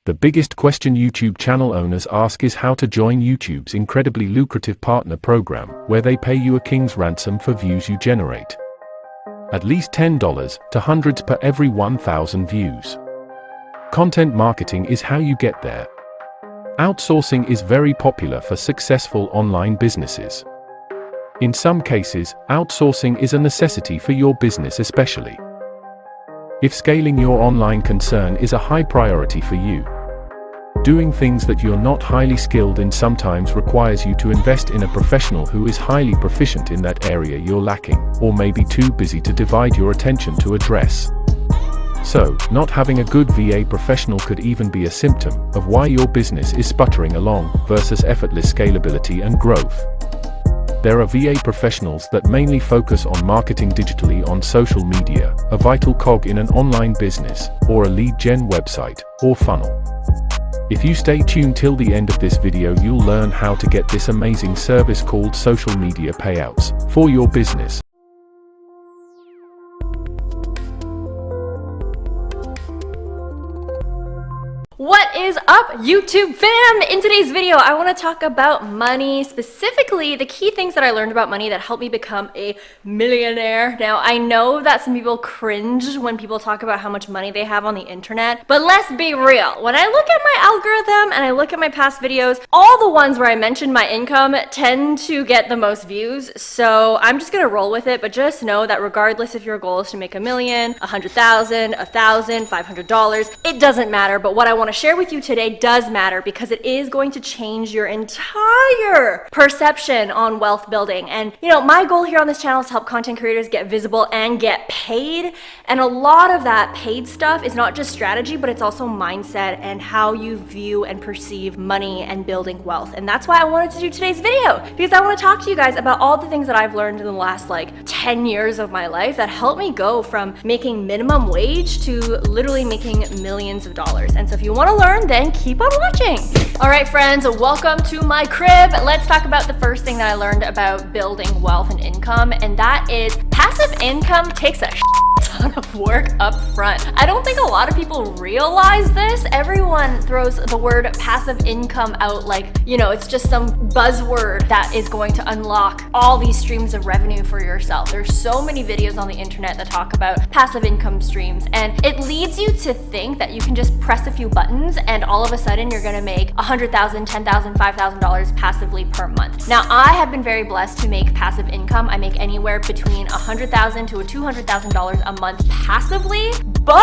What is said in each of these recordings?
The biggest question YouTube channel owners ask is how to join YouTube's incredibly lucrative partner program, where they pay you a king's ransom for views you generate. At least $10 to hundreds per every 1,000 views. Content marketing is how you get there. Outsourcing is very popular for successful online businesses. In some cases, outsourcing is a necessity for your business especially. If scaling your online concern is a high priority for you, doing things that you're not highly skilled in sometimes requires you to invest in a professional who is highly proficient in that area you're lacking, or may be too busy to divide your attention to address. So, not having a good VA professional could even be a symptom of why your business is sputtering along versus effortless scalability and growth. There are VA professionals that mainly focus on marketing digitally on social media, a vital cog in an online business, or a lead gen website, or funnel. If you stay tuned till the end of this video, you'll learn how to get this amazing service called social media payouts for your business. What is up, YouTube fam? In today's video, I want to talk about money, specifically the key things that I learned about money that helped me become a millionaire. Now, I know that some people cringe when people talk about how much money they have on the internet, but let's be real. When I look at my algorithm and I look at my past videos, all the ones where I mention my income tend to get the most views, so I'm just gonna roll with it, but just know that regardless if your goal is to make $1 million, $100,000, $1,000, $500, it doesn't matter, but what I want to share with you today does matter because it is going to change your entire perception on wealth building. And you know, my goal here on this channel is to help content creators get visible and get paid. And a lot of that paid stuff is not just strategy, but it's also mindset and how you view and perceive money and building wealth. And that's why I wanted to do today's video, because I want to talk to you guys about all the things that I've learned in the last 10 years of my life that helped me go from making minimum wage to literally making millions of dollars. And so if you want to learn, then keep on watching. All right, friends, welcome to my crib. Let's talk about the first thing that I learned about building wealth and income, and that is passive income takes a ton of work up front. I don't think a lot of people realize this. Everyone throws the word passive income out like, you know, it's just some buzzword that is going to unlock all these streams of revenue for yourself. There's so many videos on the internet that talk about passive income streams, and it leads you to think that you can just press a few buttons and all of a sudden you're gonna make $100,000, $10,000, $5,000 passively per month. Now, I have been very blessed to make passive income. I make anywhere between $100,000 to $200,000 a month passively, but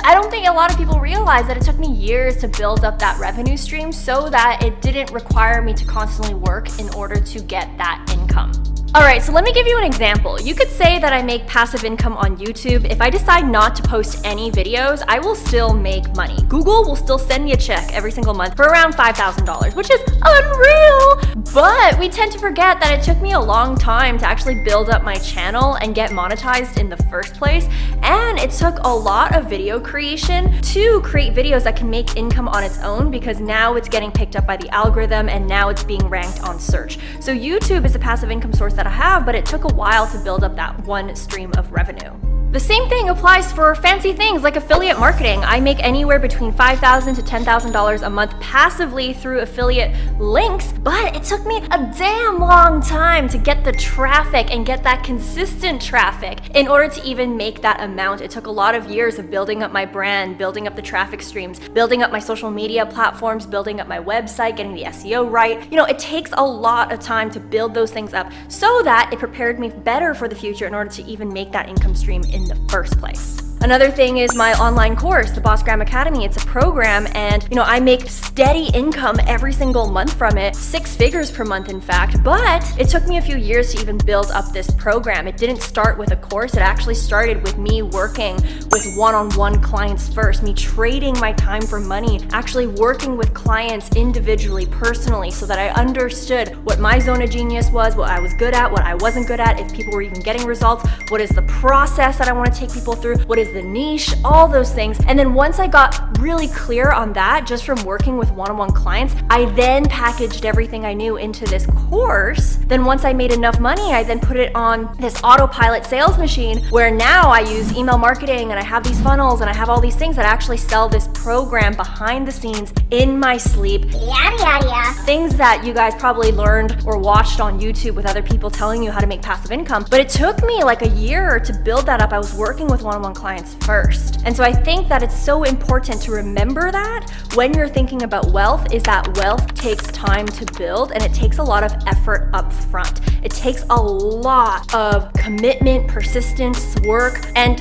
I don't think a lot of people realize that it took me years to build up that revenue stream so that it didn't require me to constantly work in order to get that income. All right, so let me give you an example. You could say that I make passive income on YouTube. If I decide not to post any videos, I will still make money. Google will still send me a check every single month for around $5,000, which is unreal. But we tend to forget that it took me a long time to actually build up my channel and get monetized in the first place. And it took a lot of video creation to create videos that can make income on its own, because now it's getting picked up by the algorithm and now it's being ranked on search. So YouTube is a passive income source that I have, but it took a while to build up that one stream of revenue. The same thing applies for fancy things like affiliate marketing. I make anywhere between $5,000 to $10,000 a month passively through affiliate links, but it took me a damn long time to get the traffic and get that consistent traffic in order to even make that amount. It took a lot of years of building up my brand, building up the traffic streams, building up my social media platforms, building up my website, getting the SEO right. You know, it takes a lot of time to build those things up so that it prepared me better for the future in order to even make that income stream in the first place. Another thing is my online course, the Boss Gram Academy. It's a program, and you know, I make steady income every single month from it, 6 figures per month in fact, but it took me a few years to even build up this program. It didn't start with a course. It actually started with me working with one-on-one clients first, me trading my time for money, actually working with clients individually, personally, so that I understood what my zone of genius was, what I was good at, what I wasn't good at, if people were even getting results, what is the process that I want to take people through, what is the niche, all those things. And then once I got really clear on that just from working with one-on-one clients, I then packaged everything I knew into this course. Then once I made enough money, I then put it on this autopilot sales machine where now I use email marketing and I have these funnels and I have all these things that actually sell this program behind the scenes in my sleep. Yada, yada, yada. Things that you guys probably learned or watched on YouTube with other people telling you how to make passive income. But it took me like a year to build that up. I was working with one-on-one clients first. And so I think that it's so important to remember that when you're thinking about wealth, is that wealth takes time to build and it takes a lot of effort up front. It takes a lot of commitment, persistence, work, and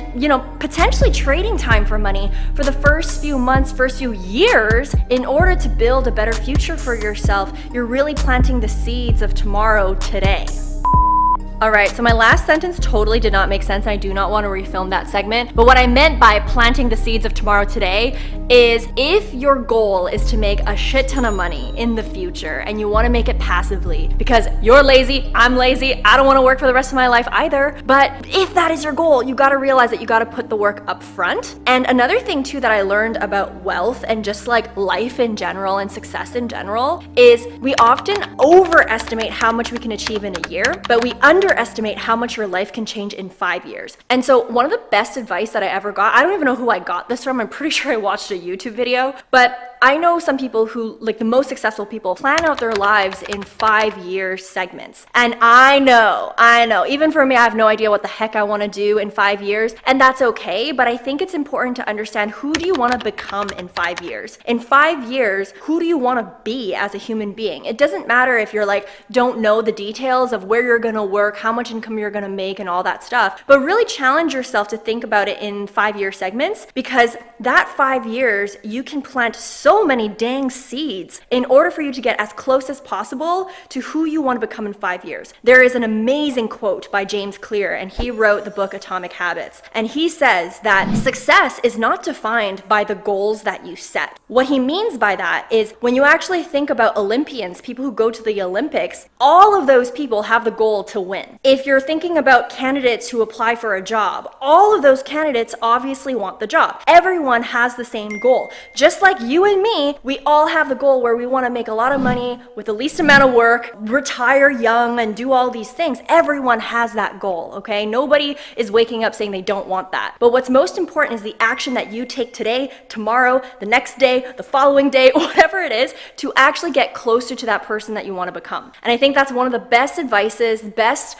potentially trading time for money for the first few months, first few years in order to build a better future for yourself. You're really planting the seeds of tomorrow today. All right, so my last sentence totally did not make sense. I do not want to refilm that segment. But what I meant by planting the seeds of tomorrow today is if your goal is to make a shit ton of money in the future and you want to make it passively because you're lazy, I'm lazy, I don't want to work for the rest of my life either. But if that is your goal, you got to realize that you got to put the work up front. And another thing too that I learned about wealth and just like life in general and success in general is we often overestimate how much we can achieve in a year, but we underestimate how much your life can change in 5 years. And so one of the best advice that I ever got, I don't even know who I got this from, I'm pretty sure I watched a YouTube video, but I know some people who, like the most successful people, plan out their lives in 5-year segments. And I know, even for me, I have no idea what the heck I want to do in 5 years, and that's okay, but I think it's important to understand, who do you want to become in 5 years? In 5 years, who do you want to be as a human being? It doesn't matter if you're like, don't know the details of where you're going to work, how much income you're going to make and all that stuff, but really challenge yourself to think about it in 5-year segments, because that 5 years, you can plant so many dang seeds in order for you to get as close as possible to who you want to become in 5 years. There is an amazing quote by James Clear, and he wrote the book Atomic Habits. And he says that success is not defined by the goals that you set. What he means by that is when you actually think about Olympians, people who go to the Olympics, all of those people have the goal to win. If you're thinking about candidates who apply for a job, all of those candidates obviously want the job. Everyone has the same goal. Just like you and me, we all have the goal where we want to make a lot of money with the least amount of work, retire young, and do all these things. Everyone has that goal, okay? Nobody is waking up saying they don't want that. But what's most important is the action that you take today, tomorrow, the next day, the following day, whatever it is, to actually get closer to that person that you want to become. And I think that's one of the best advices, best,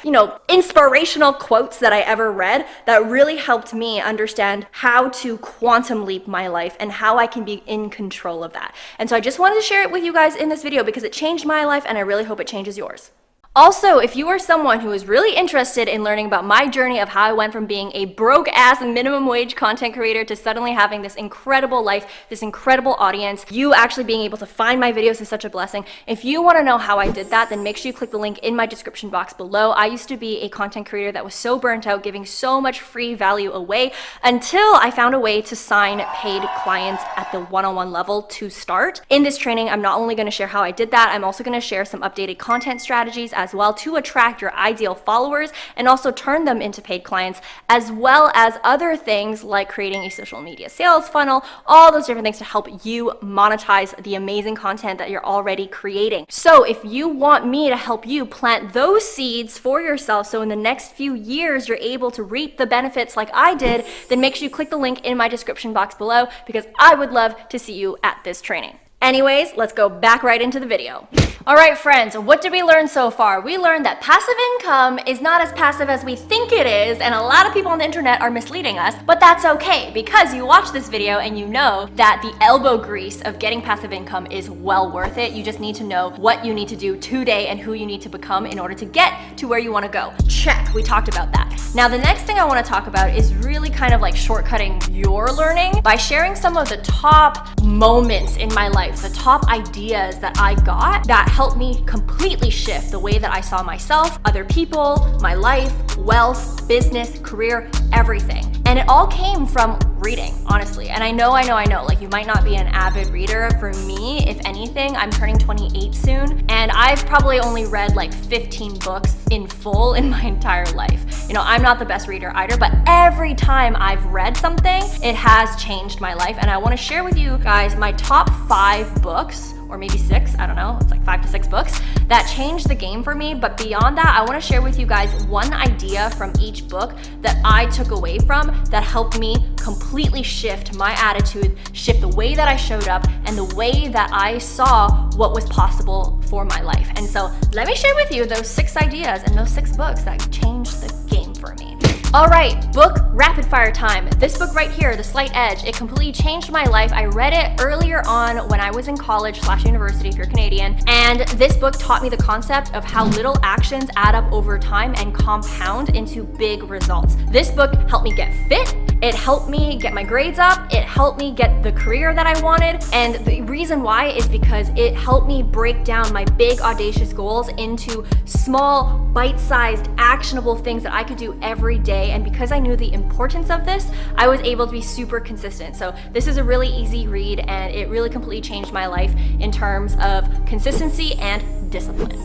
inspirational quotes that I ever read that really helped me understand how to quantum leap my life and how I can be in control of that. And so I just wanted to share it with you guys in this video because it changed my life, and I really hope it changes yours. Also, if you are someone who is really interested in learning about my journey of how I went from being a broke-ass minimum wage content creator to suddenly having this incredible life, this incredible audience, you actually being able to find my videos is such a blessing. If you want to know how I did that, then make sure you click the link in my description box below. I used to be a content creator that was so burnt out, giving so much free value away, until I found a way to sign paid clients at the one-on-one level to start. In this training, I'm not only going to share how I did that, I'm also going to share some updated content strategies as well to attract your ideal followers and also turn them into paid clients, as well as other things like creating a social media sales funnel, all those different things to help you monetize the amazing content that you're already creating. So if you want me to help you plant those seeds for yourself, so in the next few years you're able to reap the benefits like I did, then make sure you click the link in my description box below, because I would love to see you at this training. Anyways, let's go back right into the video. All right, friends, what did we learn so far? We learned that passive income is not as passive as we think it is, and a lot of people on the internet are misleading us, but that's okay, because you watch this video and you know that the elbow grease of getting passive income is well worth it. You just need to know what you need to do today and who you need to become in order to get to where you want to go. Check, we talked about that. Now, the next thing I want to talk about is really kind of like shortcutting your learning by sharing some of the top moments in my life, the top ideas that I got that helped me completely shift the way that I saw myself, other people, my life, wealth, business, career, everything. And it all came from reading, honestly. And I know, like you might not be an avid reader. For me, if anything, I'm turning 28 soon, and I've probably only read like 15 books in full in my entire life. You know, I'm not the best reader either, but every time I've read something, it has changed my life. And I want to share with you guys my top 5 books, or maybe 6, I don't know, it's like 5 to 6 books that changed the game for me. But beyond that, I want to share with you guys one idea from each book that I took away from that helped me completely shift my attitude, shift the way that I showed up, and the way that I saw what was possible for my life. And so let me share with you those 6 ideas and those 6 books that changed the game for me. All right, book rapid fire time. This book right here, The Slight Edge, it completely changed my life. I read it earlier on when I was in college/university, if you're Canadian, and this book taught me the concept of how little actions add up over time and compound into big results. This book helped me get fit. It helped me get my grades up. It helped me get the career that I wanted. And the reason why is because it helped me break down my big audacious goals into small, bite-sized, actionable things that I could do every day. And because I knew the importance of this, I was able to be super consistent. So this is a really easy read, and it really completely changed my life in terms of consistency and discipline.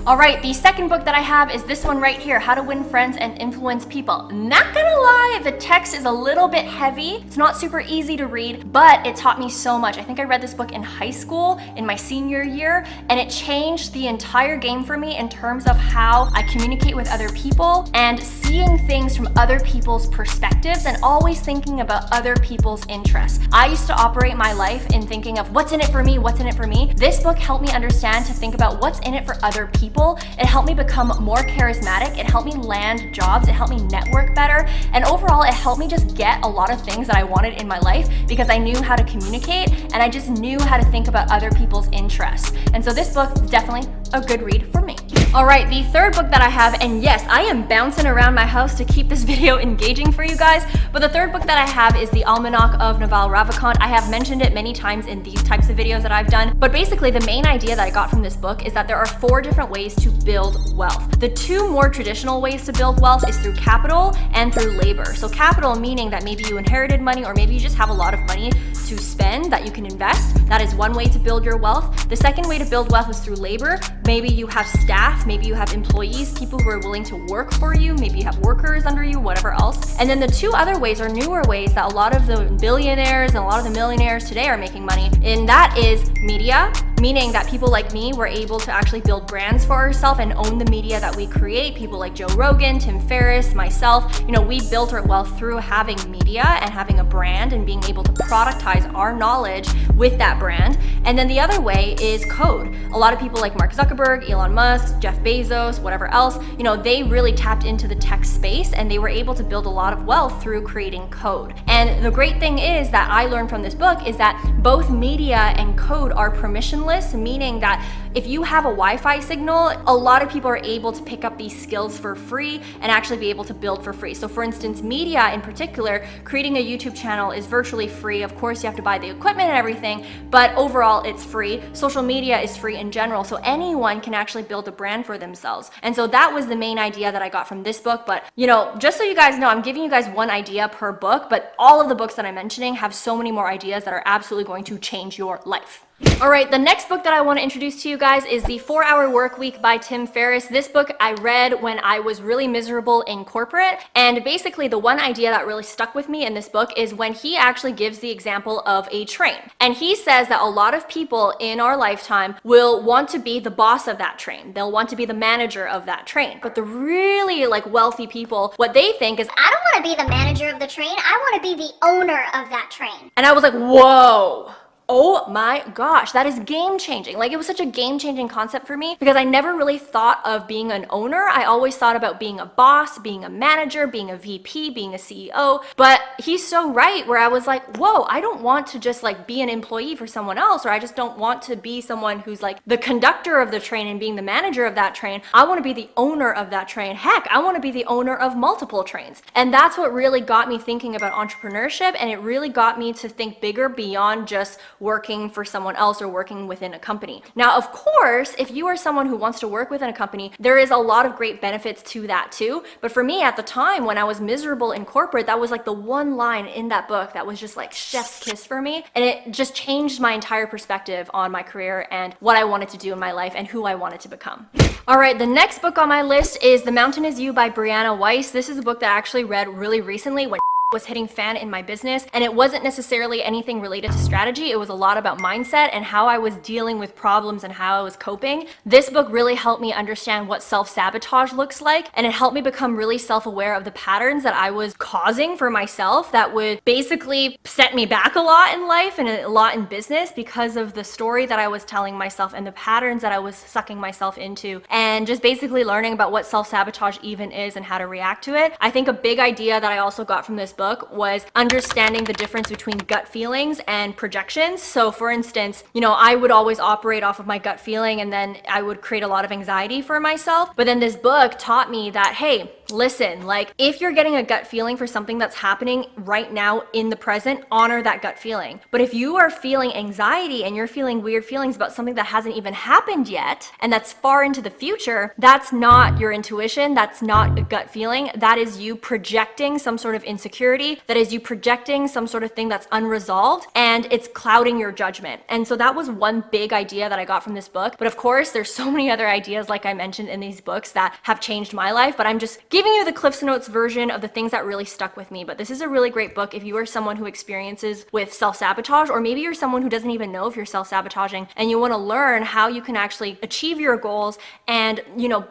All right, the second book that I have is this one right here, How to Win Friends and Influence People. Not gonna lie, the text is a little bit heavy. It's not super easy to read, but it taught me so much. I think I read this book in high school, in my senior year, and it changed the entire game for me in terms of how I communicate with other people and seeing things from other people's perspectives and always thinking about other people's interests. I used to operate my life in thinking of what's in it for me, what's in it for me. This book helped me understand to think about what's in it for other people. It helped me become more charismatic. It helped me land jobs. It helped me network better. And overall, it helped me just get a lot of things that I wanted in my life because I knew how to communicate and I just knew how to think about other people's interests. And so this book is definitely a good read for me. All right, the third book that I have, and yes, I am bouncing around my house to keep this video engaging for you guys, but the third book that I have is The Almanac of Naval Ravikant. I have mentioned it many times in these types of videos that I've done, but basically the main idea that I got from this book is that there are 4 different ways to build wealth. The 2 more traditional ways to build wealth is through capital and through labor. So capital meaning that maybe you inherited money or maybe you just have a lot of money to spend that you can invest. That is one way to build your wealth. The second way to build wealth is through labor. Maybe you have staff, maybe you have employees, people who are willing to work for you, maybe you have workers under you, whatever else. And then the 2 other ways are newer ways that a lot of the billionaires and a lot of the millionaires today are making money. And that is media, meaning that people like me were able to actually build brands for ourselves and own the media that we create. People like Joe Rogan, Tim Ferriss, myself, you know, we built our wealth through having media and having a brand and being able to productize our knowledge with that brand. And then the other way is code. A lot of people like Mark Zuckerberg, Elon Musk, Jeff Bezos, whatever else, you know, they really tapped into the tech space and they were able to build a lot of wealth through creating code. And the great thing is that I learned from this book is that both media and code are permissionless, meaning that if you have a Wi-Fi signal, a lot of people are able to pick up these skills for free and actually be able to build for free. So for instance, media in particular, creating a YouTube channel is virtually free. Of course, you have to buy the equipment and everything, but overall it's free. Social media is free in general, so anyone can actually build a brand for themselves. And so that was the main idea that I got from this book. But you know, just so you guys know, I'm giving you guys one idea per book, but all of the books that I'm mentioning have so many more ideas that are absolutely going to change your life. All right, the next book that I want to introduce to you guys is The 4-Hour Workweek by Tim Ferriss. This book I read when I was really miserable in corporate, and basically the one idea that really stuck with me in this book is when he actually gives the example of a train. And he says that a lot of people in our lifetime will want to be the boss of that train. They'll want to be the manager of that train. But the really wealthy people, what they think is, I don't want to be the manager of the train. I want to be the owner of that train. and I was like, whoa. Oh my gosh, that is game changing. Like, it was such a game changing concept for me because I never really thought of being an owner. I always thought about being a boss, being a manager, being a VP, being a CEO. But he's so right, where I was like, whoa, I don't want to just like be an employee for someone else, or I just don't want to be someone who's like the conductor of the train and being the manager of that train. I want to be the owner of that train. Heck, I want to be the owner of multiple trains. And that's what really got me thinking about entrepreneurship, and it really got me to think bigger beyond just working for someone else or working within a company. Now, of course, if you are someone who wants to work within a company, there is a lot of great benefits to that too. But for me at the time when I was miserable in corporate, that was like the one line in that book that was just like chef's kiss for me. And it just changed my entire perspective on my career and what I wanted to do in my life and who I wanted to become. All right, the next book on my list is The Mountain Is You by Brianna Weiss. This is a book that I actually read really recently when was hitting fan in my business, and it wasn't necessarily anything related to strategy. It was a lot about mindset and how I was dealing with problems and how I was coping. This book really helped me understand what self-sabotage looks like, and it helped me become really self-aware of the patterns that I was causing for myself that would basically set me back a lot in life and a lot in business because of the story that I was telling myself and the patterns that I was sucking myself into, and just basically learning about what self-sabotage even is and how to react to it. I think a big idea that I also got from this book was understanding the difference between gut feelings and projections. So for instance, I would always operate off of my gut feeling, and then I would create a lot of anxiety for myself. But then this book taught me that, hey, listen, like if you're getting a gut feeling for something that's happening right now in the present, honor that gut feeling. But if you are feeling anxiety and you're feeling weird feelings about something that hasn't even happened yet, and that's far into the future, that's not your intuition. That's not a gut feeling. That is you projecting some sort of insecurity. That is you projecting some sort of thing that's unresolved, and it's clouding your judgment. And so that was one big idea that I got from this book. But of course, there's so many other ideas, like I mentioned, in these books that have changed my life, but I'm just giving you the Cliff's Notes version of the things that really stuck with me. But this is a really great book if you are someone who experiences with self-sabotage, or maybe you're someone who doesn't even know if you're self-sabotaging and you want to learn how you can actually achieve your goals and,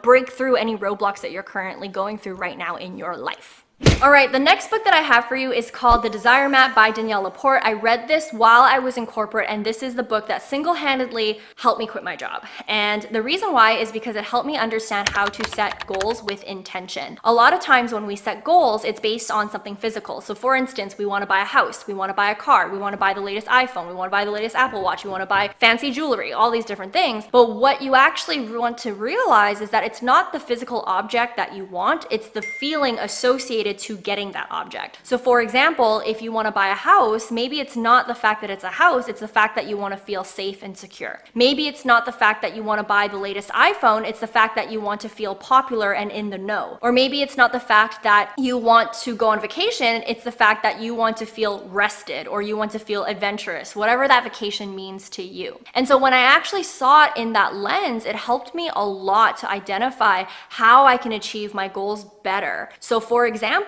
break through any roadblocks that you're currently going through right now in your life. All right, the next book that I have for you is called The Desire Map by Danielle Laporte. I read this while I was in corporate, and this is the book that single-handedly helped me quit my job. And the reason why is because it helped me understand how to set goals with intention. A lot of times when we set goals, it's based on something physical. So for instance, we want to buy a house, we want to buy a car, we want to buy the latest iPhone, we want to buy the latest Apple Watch, we want to buy fancy jewelry, all these different things. But what you actually want to realize is that it's not the physical object that you want, it's the feeling associated to getting that object. So for example, if you want to buy a house, maybe it's not the fact that it's a house, it's the fact that you want to feel safe and secure. Maybe it's not the fact that you want to buy the latest iPhone, it's the fact that you want to feel popular and in the know. Or maybe it's not the fact that you want to go on vacation, it's the fact that you want to feel rested or you want to feel adventurous, whatever that vacation means to you. And so when I actually saw it in that lens, it helped me a lot to identify how I can achieve my goals better. So for example,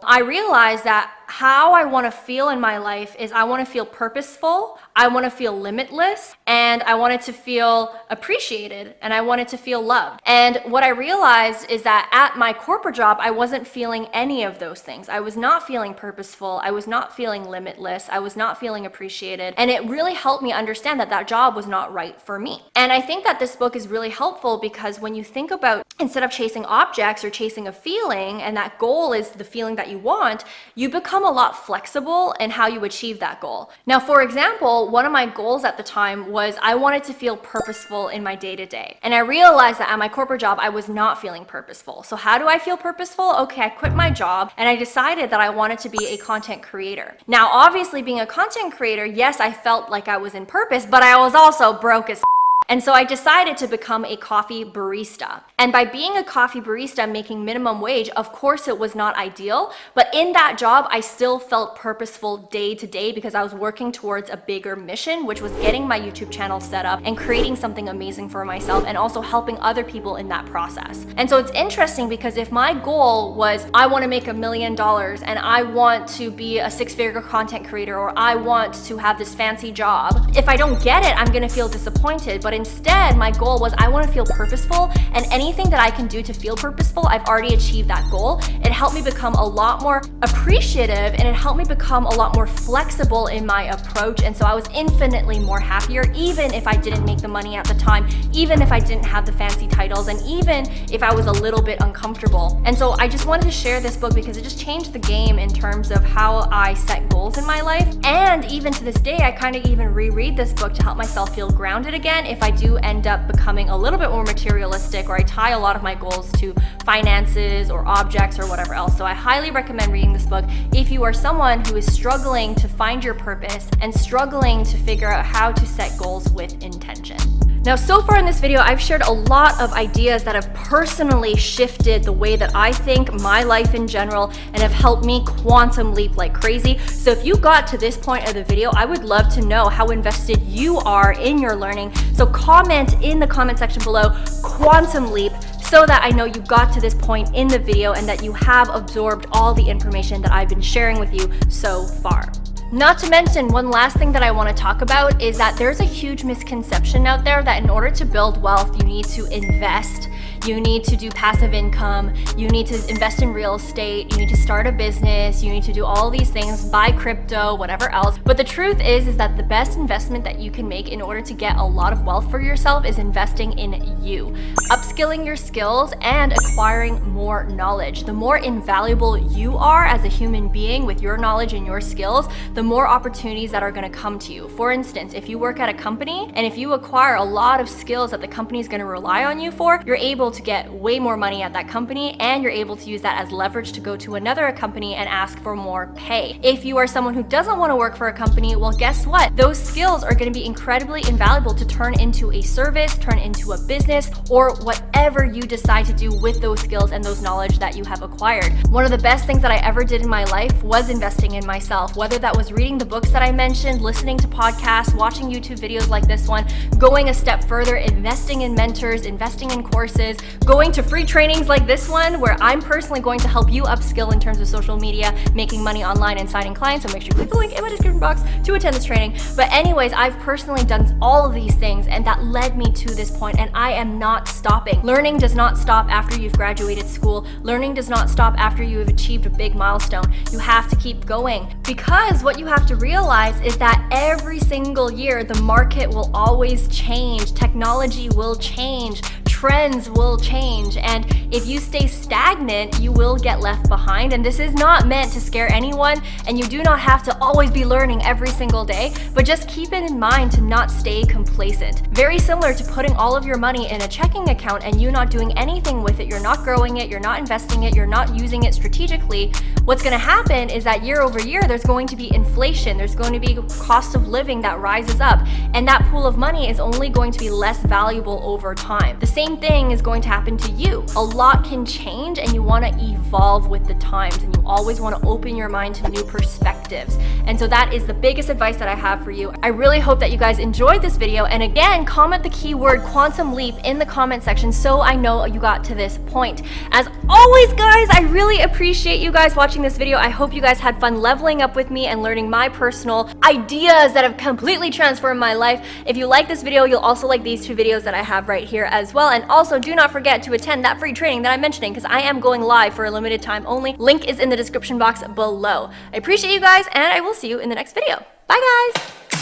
I realized that how I want to feel in my life is I want to feel purposeful, I want to feel limitless, and I wanted to feel appreciated, and I wanted to feel loved. And what I realized is that at my corporate job, I wasn't feeling any of those things. I was not feeling purposeful, I was not feeling limitless, I was not feeling appreciated, and it really helped me understand that that job was not right for me. And I think that this book is really helpful because when you think about, instead of chasing objects or chasing a feeling, and that goal is the feeling that you want, you become a lot flexible in how you achieve that goal. Now, for example, one of my goals at the time was I wanted to feel purposeful in my day-to-day. And I realized that at my corporate job, I was not feeling purposeful. So how do I feel purposeful? Okay, I quit my job and I decided that I wanted to be a content creator. Now, obviously being a content creator, yes, I felt like I was in purpose, but I was also broke as and so I decided to become a coffee barista. And by being a coffee barista, making minimum wage, of course it was not ideal, but in that job, I still felt purposeful day to day because I was working towards a bigger mission, which was getting my YouTube channel set up and creating something amazing for myself and also helping other people in that process. And so it's interesting because if my goal was, I want to make $1 million and I want to be a 6-figure content creator, or I want to have this fancy job, if I don't get it, I'm going to feel disappointed. But instead, my goal was I want to feel purposeful, and anything that I can do to feel purposeful, I've already achieved that goal. It helped me become a lot more appreciative, and it helped me become a lot more flexible in my approach. And so I was infinitely more happier, even if I didn't make the money at the time, even if I didn't have the fancy titles, and even if I was a little bit uncomfortable. And so I just wanted to share this book because it just changed the game in terms of how I set goals in my life. And even to this day, I kind of even reread this book to help myself feel grounded again if I I do end up becoming a little bit more materialistic, or I tie a lot of my goals to finances or objects or whatever else. So I highly recommend reading this book if you are someone who is struggling to find your purpose and struggling to figure out how to set goals with intention. Now, so far in this video, I've shared a lot of ideas that have personally shifted the way that I think, my life in general, and have helped me quantum leap like crazy. So if you got to this point of the video, I would love to know how invested you are in your learning. So comment in the comment section below, quantum leap, so that I know you got to this point in the video and that you have absorbed all the information that I've been sharing with you so far. Not to mention, one last thing that I want to talk about is that there's a huge misconception out there that in order to build wealth, you need to invest. You need to do passive income, you need to invest in real estate, you need to start a business, you need to do all these things, buy crypto, whatever else. But the truth is that the best investment that you can make in order to get a lot of wealth for yourself is investing in you. Upskilling your skills and acquiring more knowledge. The more invaluable you are as a human being with your knowledge and your skills, the more opportunities that are going to come to you. For instance, if you work at a company and if you acquire a lot of skills that the company is going to rely on you for, you're able to get way more money at that company, and you're able to use that as leverage to go to another company and ask for more pay. If you are someone who doesn't want to work for a company, well, guess what? Those skills are going to be incredibly invaluable to turn into a service, turn into a business, or whatever you decide to do with those skills and those knowledge that you have acquired. One of the best things that I ever did in my life was investing in myself, whether that was reading the books that I mentioned, listening to podcasts, watching YouTube videos like this one, going a step further, investing in mentors, investing in courses, going to free trainings like this one, where I'm personally going to help you upskill in terms of social media, making money online, and signing clients. So make sure you click the link in my description box to attend this training. But anyways, I've personally done all of these things, and that led me to this point, and I am not stopping. Learning does not stop after you've graduated school. Learning does not stop after you have achieved a big milestone. You have to keep going, because what you have to realize is that every single year, the market will always change. Technology will change. Trends will change, and if you stay stagnant, you will get left behind. And this is not meant to scare anyone, and you do not have to always be learning every single day, but just keep it in mind to not stay complacent. Very similar to putting all of your money in a checking account and you not doing anything with it. You're not growing it, you're not investing it, you're not using it strategically. What's going to happen is that year over year, there's going to be inflation, there's going to be cost of living that rises up, and that pool of money is only going to be less valuable over time. The same thing is going to happen to you. A lot can change, and you want to evolve with the times, and you always want to open your mind to new perspectives. And so that is the biggest advice that I have for you. I really hope that you guys enjoyed this video, and again, comment the keyword quantum leap in the comment section so I know you got to this point. As always, guys, I really appreciate you guys watching this video. I hope you guys had fun leveling up with me and learning my personal ideas that have completely transformed my life. If you like this video, you'll also like these two videos that I have right here as well. And also, do not forget to attend that free training that I'm mentioning, because I am going live for a limited time only. Link is in the description box below. I appreciate you guys, and I will see you in the next video. Bye, guys!